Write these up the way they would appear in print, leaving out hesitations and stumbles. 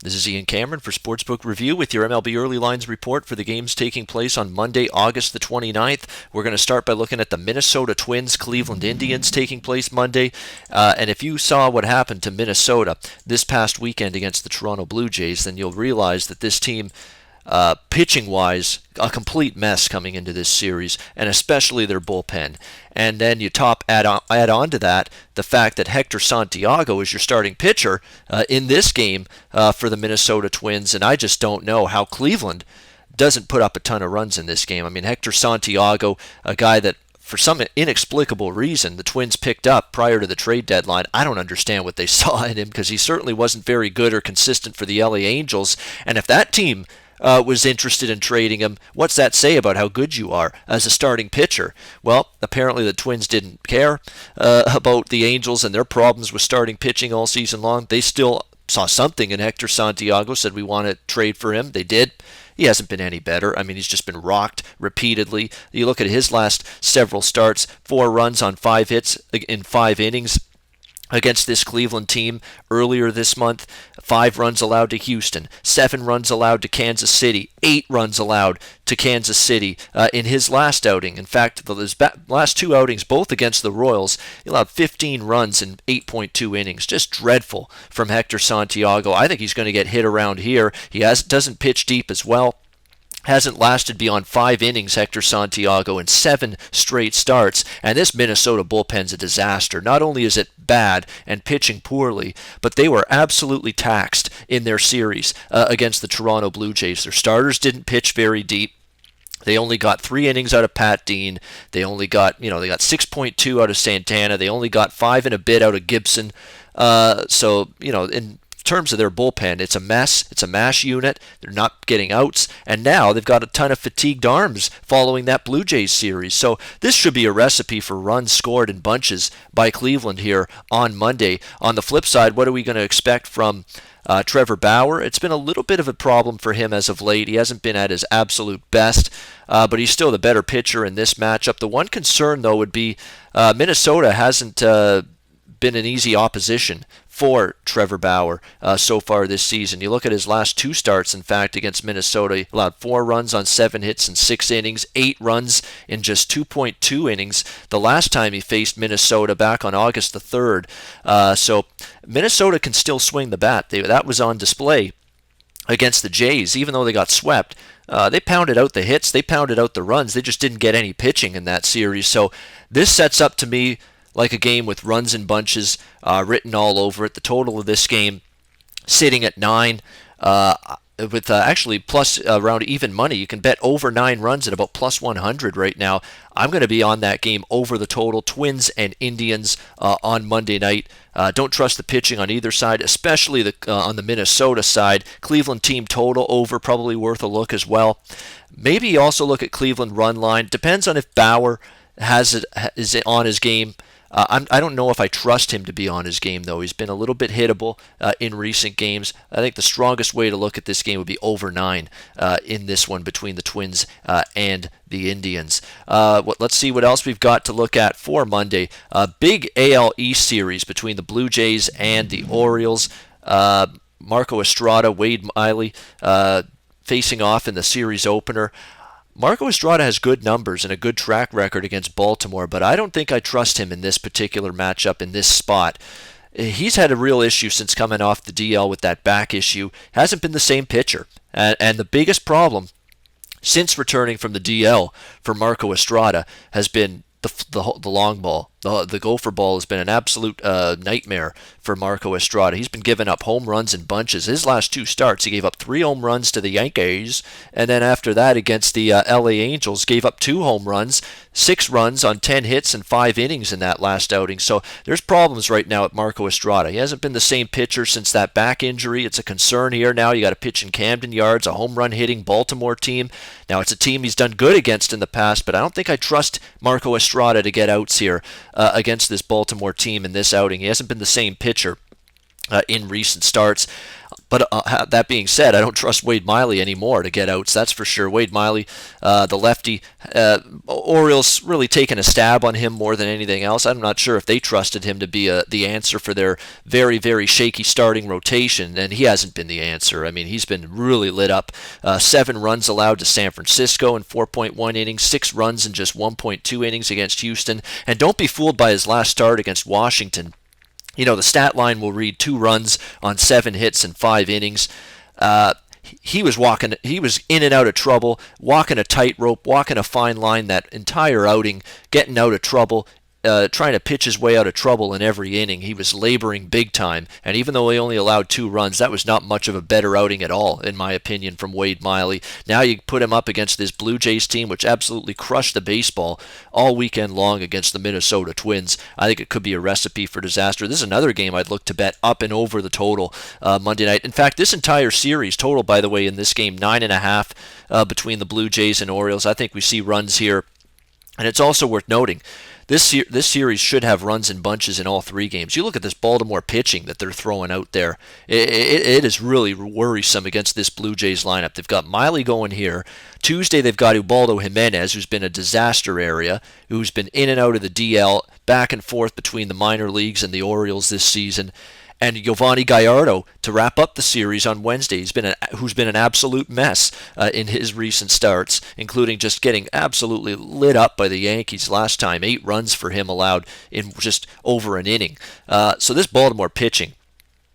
This is Ian Cameron for Sportsbook Review with your MLB Early Lines report for the games taking place on Monday, August the 29th. We're going to start by looking at the Minnesota Twins, Cleveland Indians taking place Monday. And if you saw what happened to Minnesota this past weekend against the Toronto Blue Jays, then you'll realize that this team, pitching-wise, a complete mess coming into this series, and especially their bullpen. And then you add on to that the fact that Hector Santiago is your starting pitcher in this game for the Minnesota Twins, and I just don't know how Cleveland doesn't put up a ton of runs in this game. I mean, Hector Santiago, a guy that for some inexplicable reason the Twins picked up prior to the trade deadline. I don't understand what they saw in him, because he certainly wasn't very good or consistent for the LA Angels, and if that team was interested in trading him, what's that say about how good you are as a starting pitcher? Well, apparently the Twins didn't care about the Angels and their problems with starting pitching all season long. They still saw something in Hector Santiago, said we want to trade for him. They did. He hasn't been any better. I mean, he's just been rocked repeatedly. You look at his last several starts, 4 runs on 5 hits in 5 innings. Against this Cleveland team earlier this month, 5 runs allowed to Houston, 7 runs allowed to Kansas City, 8 runs allowed to Kansas City in his last outing. In fact, his last 2 outings, both against the Royals, he allowed 15 runs in 8.2 innings. Just dreadful from Hector Santiago. I think he's going to get hit around here. He doesn't pitch deep as well. Hasn't lasted beyond 5 innings, Hector Santiago, in 7 straight starts. And this Minnesota bullpen's a disaster. Not only is it bad and pitching poorly, but they were absolutely taxed in their series against the Toronto Blue Jays. Their starters didn't pitch very deep. They only got 3 innings out of Pat Dean. They got 6.2 out of Santana. They only got 5 and a bit out of Gibson. In terms of their bullpen, it's a mess. It's a mash unit. They're not getting outs, and now they've got a ton of fatigued arms following that Blue Jays series. So this should be a recipe for runs scored in bunches by Cleveland here on Monday. On the flip side, what are we going to expect from Trevor Bauer? It's been a little bit of a problem for him as of late. He hasn't been at his absolute best, but he's still the better pitcher in this matchup. The one concern, though, would be Minnesota hasn't been an easy opposition for Trevor Bauer so far this season. You look at his last 2 starts, in fact, against Minnesota. He allowed 4 runs on 7 hits in 6 innings, 8 runs in just 2.2 innings the last time he faced Minnesota back on August the 3rd. So Minnesota can still swing the bat. That was on display against the Jays. Even though they got swept, they pounded out the hits, they pounded out the runs. They just didn't get any pitching in that series. So this sets up to me like a game with runs in bunches written all over it. The total of this game sitting at 9, with actually plus around even money. You can bet over 9 runs at about plus 100 right now. I'm going to be on that game over the total. Twins and Indians on Monday night. Don't trust the pitching on either side, especially on the Minnesota side. Cleveland team total over, probably worth a look as well. Maybe also look at Cleveland run line. Depends on if Bauer is on his game. I don't know if I trust him to be on his game, though. He's been a little bit hittable in recent games. I think the strongest way to look at this game would be over 9 in this one between the Twins and the Indians. Let's see what else we've got to look at for Monday. Big AL East series between the Blue Jays and the Orioles. Marco Estrada, Wade Miley facing off in the series opener. Marco Estrada has good numbers and a good track record against Baltimore, but I don't think I trust him in this particular matchup in this spot. He's had a real issue since coming off the DL with that back issue. Hasn't been the same pitcher. And the biggest problem since returning from the DL for Marco Estrada has been the long ball. The gopher ball has been an absolute nightmare for Marco Estrada. He's been giving up home runs in bunches. His last 2 starts, he gave up 3 home runs to the Yankees, and then after that against the LA Angels, gave up 2 home runs, 6 runs on 10 hits and 5 innings in that last outing. So there's problems right now at Marco Estrada. He hasn't been the same pitcher since that back injury. It's a concern here now. You got to pitch in Camden Yards, a home run hitting Baltimore team. Now it's a team he's done good against in the past, but I don't think I trust Marco Estrada to get outs here against this Baltimore team in this outing. He hasn't been the same pitcher in recent starts. But that being said, I don't trust Wade Miley anymore to get outs. That's for sure. Wade Miley, the lefty, Orioles really taking a stab on him more than anything else. I'm not sure if they trusted him to be the answer for their very, very shaky starting rotation, and he hasn't been the answer. I mean, he's been really lit up. 7 runs allowed to San Francisco in 4.1 innings, 6 runs in just 1.2 innings against Houston. And don't be fooled by his last start against Washington. The stat line will read 2 runs on 7 hits in 5 innings. He was in and out of trouble, walking a tightrope, walking a fine line that entire outing, getting out of trouble, trying to pitch his way out of trouble in every inning. He was laboring big time, and even though he only allowed 2 runs, that was not much of a better outing at all, in my opinion, from Wade Miley. Now you put him up against this Blue Jays team, which absolutely crushed the baseball all weekend long against the Minnesota Twins. I think it could be a recipe for disaster. This is another game I'd look to bet up and over the total Monday night. In fact, this entire series, total, by the way, in this game, 9.5 between the Blue Jays and Orioles. I think we see runs here. And it's also worth noting, this series should have runs in bunches in all 3 games. You look at this Baltimore pitching that they're throwing out there. It is really worrisome against this Blue Jays lineup. They've got Miley going here. Tuesday they've got Ubaldo Jimenez, who's been a disaster area, who's been in and out of the DL, back and forth between the minor leagues and the Orioles this season. And Giovanni Gallardo to wrap up the series on Wednesday. Who's been an absolute mess in his recent starts, including just getting absolutely lit up by the Yankees last time. 8 runs for him allowed in just over an inning. So this Baltimore pitching,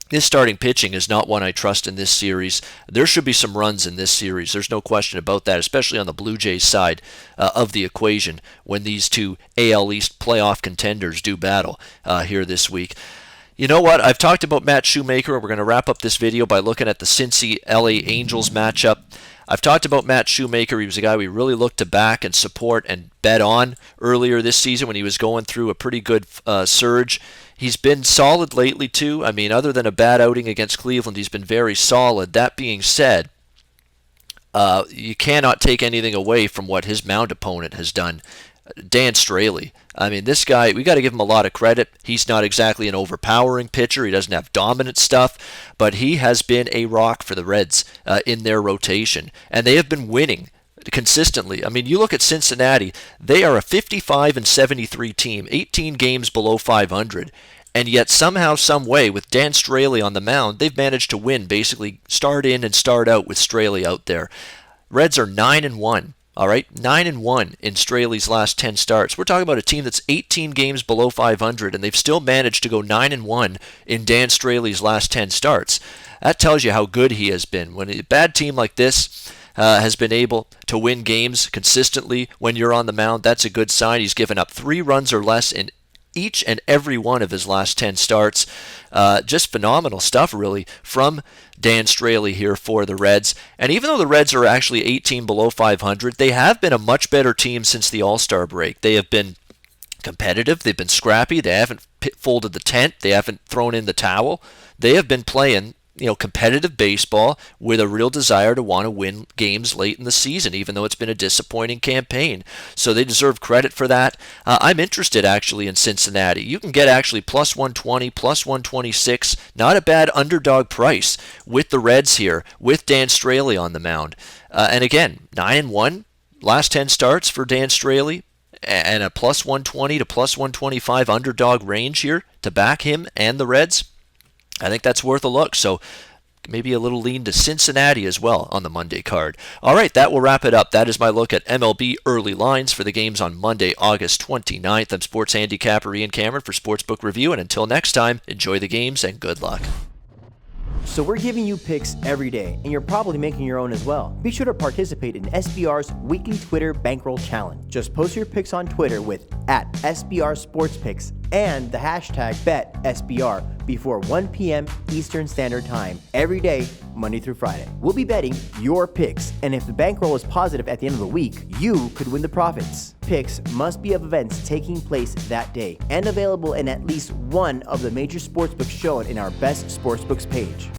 this starting pitching is not one I trust in this series. There should be some runs in this series. There's no question about that, especially on the Blue Jays side of the equation when these 2 AL East playoff contenders do battle here this week. You know what? I've talked about Matt Shoemaker. We're going to wrap up this video by looking at the Cincy LA Angels matchup. I've talked about Matt Shoemaker. He was a guy we really looked to back and support and bet on earlier this season when he was going through a pretty good surge. He's been solid lately, too. I mean, other than a bad outing against Cleveland, he's been very solid. That being said, you cannot take anything away from what his mound opponent has done. Dan Straley. I mean, this guy, we got to give him a lot of credit. He's not exactly an overpowering pitcher. He doesn't have dominant stuff, but he has been a rock for the Reds in their rotation, and they have been winning consistently. I mean, you look at Cincinnati, they are a 55-73 team, 18 games below 500, and yet somehow, some way, with Dan Straley on the mound, they've managed to win, basically start in and start out with Straley out there. Reds are 9-1. All right, 9-1 in Straley's last 10 starts. We're talking about a team that's 18 games below 500, and they've still managed to go 9-1 in Dan Straley's last 10 starts. That tells you how good he has been. When a bad team like this has been able to win games consistently when you're on the mound, that's a good sign. He's given up 3 runs or less in each and every one of his last 10 starts. Just phenomenal stuff, really, from Dan Straley here for the Reds. And even though the Reds are actually 18 below 500, they have been a much better team since the All-Star break. They have been competitive. They've been scrappy. They haven't folded the tent. They haven't thrown in the towel. They have been playing competitive baseball with a real desire to want to win games late in the season, even though it's been a disappointing campaign. So they deserve credit for that. I'm interested, actually, in Cincinnati. You can get actually plus 120, plus 126. Not a bad underdog price with the Reds here, with Dan Straley on the mound. And again, 9-1, last 10 starts for Dan Straley, and a plus 120 to plus 125 underdog range here to back him and the Reds. I think that's worth a look. So maybe a little lean to Cincinnati as well on the Monday card. All right, that will wrap it up. That is my look at MLB early lines for the games on Monday, August 29th. I'm sports handicapper Ian Cameron for Sportsbook Review, and until next time, enjoy the games and good luck. So we're giving you picks every day, and you're probably making your own as well. Be sure to participate in SBR's weekly Twitter Bankroll Challenge. Just post your picks on Twitter with @SBRSportsPicks and the hashtag BetSBR before 1 p.m. Eastern Standard Time every day, Monday through Friday. We'll be betting your picks, and if the bankroll is positive at the end of the week, you could win the profits. Picks must be of events taking place that day and available in at least one of the major sportsbooks shown in our Best Sportsbooks page.